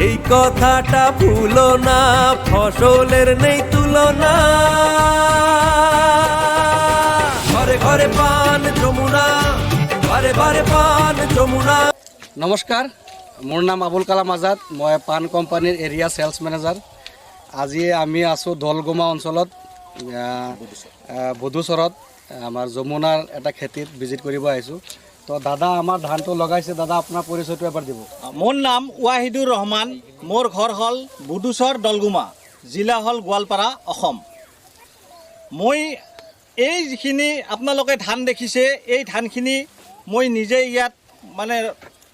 এই কথাটা ভুলো না, ফসলেৰ নেই তুলনা। ঘৰে ঘৰে পান যমুনা, বাৰে বাৰে পান যমুনা। নমস্কাৰ, মোৰ নাম আবুল কালাম আজাদ। মই পান কোম্পানীৰ এৰিয়া চেলছ মেনেজাৰ। আজি আমি আছোঁ দলগুমা অঞ্চলত, বধুচৰত আমাৰ যমুনাৰ এটা খেতিত ভিজিট কৰিব আহিছোঁ। তো দাদা আমাৰ ধানটো লগাইছে, দাদা আপোনাৰ পৰিচয়টো এবাৰ দিব। মোৰ নাম ৱাহিদুৰ ৰহমান, মোৰ ঘৰ হ'ল বুধুচৰ দলগুমা, জিলা হ'ল গোৱালপাৰা, অসম। মই এই যিখিনি আপোনালোকে ধান দেখিছে, এই ধানখিনি মই নিজে ইয়াত মানে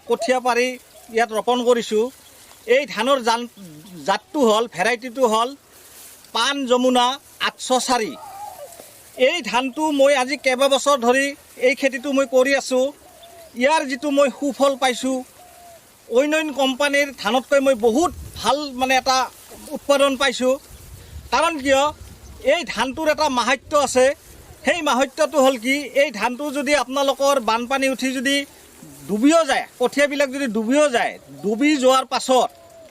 কঠীয়া পাৰি ইয়াত ৰোপণ কৰিছোঁ। এই ধানৰ জাতটো হ'ল, ভেৰাইটিটো হ'ল পান যমুনা 804। এই ধানটো মই আজি কেইবাবছৰ ধৰি এই খেতিটো মই কৰি আছোঁ। ইয়াৰ যিটো মই সুফল পাইছোঁ, অন্য কোম্পানীৰ ধানতকৈ মই বহুত ভাল মানে এটা উৎপাদন পাইছোঁ। কাৰণ কিয়, এই ধানটোৰ এটা মাহাত্য আছে। সেই মাহাত্যটো হ'ল কি, এই ধানটো যদি আপোনালোকৰ বানপানী উঠি যদি ডুবিও যায়, কঠীয়াবিলাক যদি ডুবিও যায়, ডুবি যোৱাৰ পাছত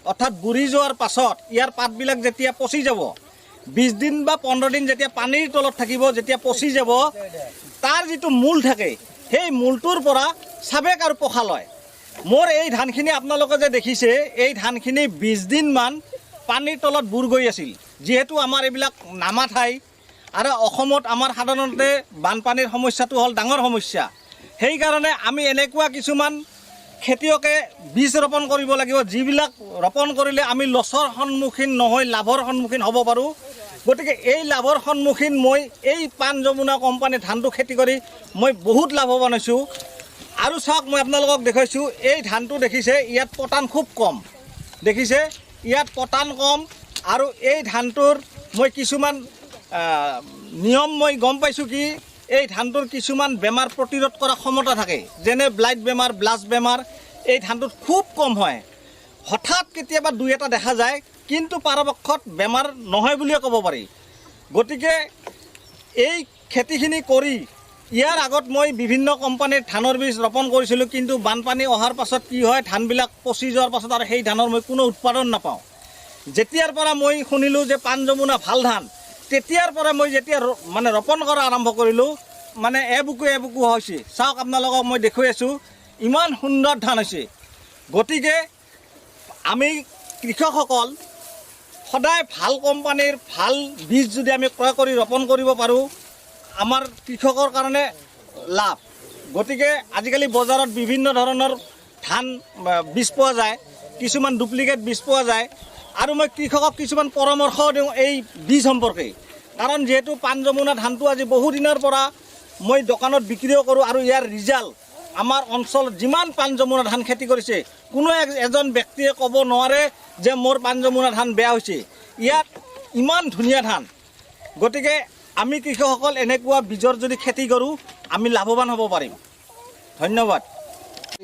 অৰ্থাৎ বুৰি যোৱাৰ পাছত ইয়াৰ পাতবিলাক যেতিয়া পচি যাব, 20 দিন বা 15 দিন যেতিয়া পানীৰ তলত থাকিব, যেতিয়া পচি যাব, তাৰ যিটো মূল থাকে, সেই মূলটোৰ পৰা চাবেক আৰু পখা লয়। মোৰ এই ধানখিনি আপোনালোকে যে দেখিছে, এই ধানখিনি 20 দিনমান পানীৰ তলত বুৰ গৈ আছিল। যিহেতু আমাৰ এইবিলাক নামা ঠাই আৰু অসমত আমাৰ সাধাৰণতে বানপানীৰ সমস্যাটো হ'ল ডাঙৰ সমস্যা। সেইকাৰণে আমি এনেকুৱা কিছুমান খেতিয়কে বীজ ৰোপণ কৰিব লাগিব, যিবিলাক ৰোপণ কৰিলে আমি লছৰ সন্মুখীন নহয়, লাভৰ সন্মুখীন হ'ব পাৰোঁ। গতিকে এই লাভৰ সন্মুখীন মই এই পান যমুনা কোম্পানীৰ ধানটো খেতি কৰি মই বহুত লাভৱান হৈছোঁ। আৰু চাওক, মই আপোনালোকক দেখুৱাইছোঁ, এই ধানটো দেখিছে, ইয়াত পটান খুব কম। দেখিছে, ইয়াত পটান কম। আৰু এই ধানটোৰ মই কিছুমান নিয়ম মই গম পাইছোঁ কি, এই ধানটোৰ কিছুমান বেমাৰ প্ৰতিৰোধ কৰা ক্ষমতা থাকে, যেনে ব্লাইট বেমাৰ, ব্লাষ্ট বেমাৰ এই ধানটোত খুব কম হয়। হঠাৎ কেতিয়াবা 2-এটা দেখা যায়, কিন্তু পৰাপক্ষত বেমাৰ নহয় বুলিয়ে ক'ব পাৰি। গতিকে এই খেতিখিনি কৰি ইয়াৰ আগত মই বিভিন্ন কোম্পানীৰ ধানৰ বীজ ৰোপণ কৰিছিলোঁ, কিন্তু বানপানী অহাৰ পাছত কি হয়, ধানবিলাক পচি যোৱাৰ পাছত আৰু সেই ধানৰ মই কোনো উৎপাদন নাপাওঁ। যেতিয়াৰ পৰা মই শুনিলোঁ যে পান যমুনা ভাল ধান, তেতিয়াৰ পৰা মই যেতিয়া মানে ৰোপণ কৰা আৰম্ভ কৰিলোঁ, মানে এবুকু হৈছে। চাওক, আপোনালোকক মই দেখুৱাই আছোঁ, ইমান সুন্দৰ ধান হৈছে। গতিকে আমি কৃষকসকল সদায় ভাল কোম্পানীৰ ভাল বীজ যদি আমি ক্ৰয় কৰি ৰোপণ কৰিব পাৰোঁ, আমাৰ কৃষকৰ কাৰণে লাভ। গতিকে আজিকালি বজাৰত বিভিন্ন ধৰণৰ ধান বীজ পোৱা যায়, কিছুমান ডুপ্লিকেট বীজ পোৱা যায়। আৰু মই কৃষকক কিছুমান পৰামৰ্শ দিওঁ এই বীজ সম্পৰ্কে। কাৰণ যিহেতু পান যমুনা ধানটো আজি বহুদিনৰ পৰা মই দোকানত বিক্ৰীও কৰোঁ, আৰু ইয়াৰ ৰিজাল্ট আমাৰ অঞ্চলত যিমান পান যমুনা ধান খেতি কৰিছে, কোনো এজন ব্যক্তিয়ে ক'ব নোৱাৰে যে মোৰ পান যমুনা ধান বেয়া হৈছে। ইয়াত ইমান ধুনীয়া ধান। গতিকে আমি কৃষকসকল এনেকুৱা বীজৰ যদি খেতি কৰোঁ, আমি লাভৱান হ'ব পাৰিম। ধন্যবাদ।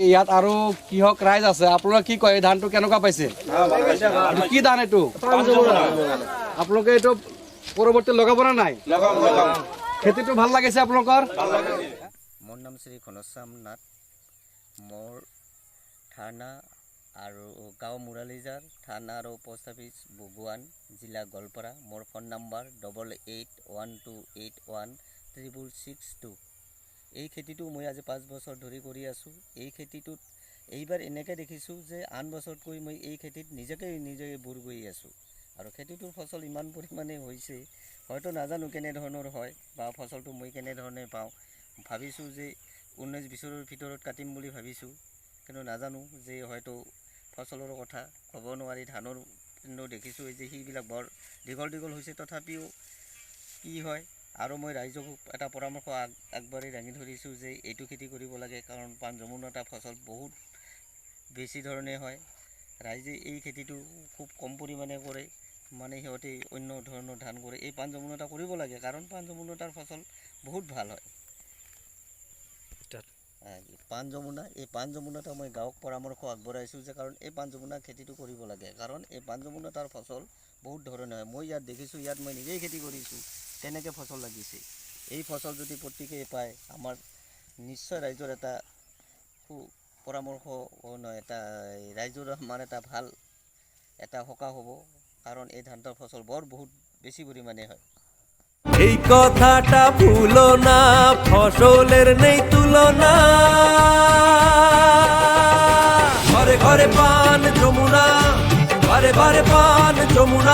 ইয়াত আৰু কৃষক ৰাইজ আছে, আপোনালোকে কি কয়, এই ধানটো কেনেকুৱা পাইছে? কি ধান এইটো? আপোনালোকে এইটো পৰৱৰ্তী লগাব নে নাই? খেতিটো ভাল লাগিছে আপোনালোকৰ? মোৰ নাম শ্ৰী ঘনশ্যাম নাথ। মোৰ থানা আৰু গাঁও মুৰালিজাৰ, থানা আৰু পোষ্ট অফিচ বগুৱান, জিলা গোৱালপাৰা। মোৰ ফোন নম্বৰ 8812816662। এই খেতিটো মই আজি 5 বছৰ ধৰি কৰি আছোঁ। এই খেতিটোত এইবাৰ এনেকৈ দেখিছোঁ যে আন বছৰতকৈ মই এই খেতিত নিজে বুৰ গৈ আছোঁ। আৰু খেতিটোৰ ফচল ইমান পৰিমাণে হৈছে, হয়তো নাজানো কেনেধৰণৰ হয় বা ফচলটো মই কেনেধৰণে পাওঁ। ভাবিছোঁ যে 19-20ৰ ভিতৰত কাটিম বুলি ভাবিছোঁ, কিন্তু নাজানো যে হয়তো ফচলৰ কথা ক'ব নোৱাৰি। ধানৰ কিন্তু দেখিছোঁ যে সেইবিলাক বৰ দীঘল হৈছে। তথাপিও কি হয়, আৰু মই ৰাইজক এটা পৰামৰ্শ আগবাঢ়ি দাঙি ধৰিছোঁ যে এইটো খেতি কৰিব লাগে, কাৰণ পান যমুনা এটা ফচল বহুত বেছি ধৰণে হয়। ৰাইজে এই খেতিটো খুব কম পৰিমাণে কৰে, মানে সিহঁতে অন্য ধৰণৰ ধান কৰে। এই পান যমুনা এটা কৰিব লাগে, কাৰণ পান যমুনাটাৰ ফচল বহুত ভাল হয়। এই পান যমুনাটা মই গাঁৱক পৰামৰ্শ আগবঢ়াইছোঁ যে, কাৰণ এই পান যমুনা খেতিটো কৰিব লাগে, কাৰণ এই পান যমুনাটাৰ ফচল বহুত ধৰণে হয়। মই ইয়াত দেখিছোঁ, ইয়াত মই নিজেই খেতি কৰিছোঁ, তেনেকৈ ফচল লাগিছে। এই ফচল যদি প্ৰত্যেকেই পায়, আমাৰ নিশ্চয় ৰাইজৰ এটা পৰামৰ্শ নহয়, এটা ৰাইজৰ আমাৰ এটা ভাল এটা সকাহ হ'ব, কাৰণ এই ধানটোৰ ফচল বৰ বহুত বেছি পৰিমাণে হয়। এই কথাটা ভুলো না, ফসলেৰ নেই তুলনা। ঘৰে ঘৰে পান যমুনা, ঘৰে ঘৰে পান যমুনা।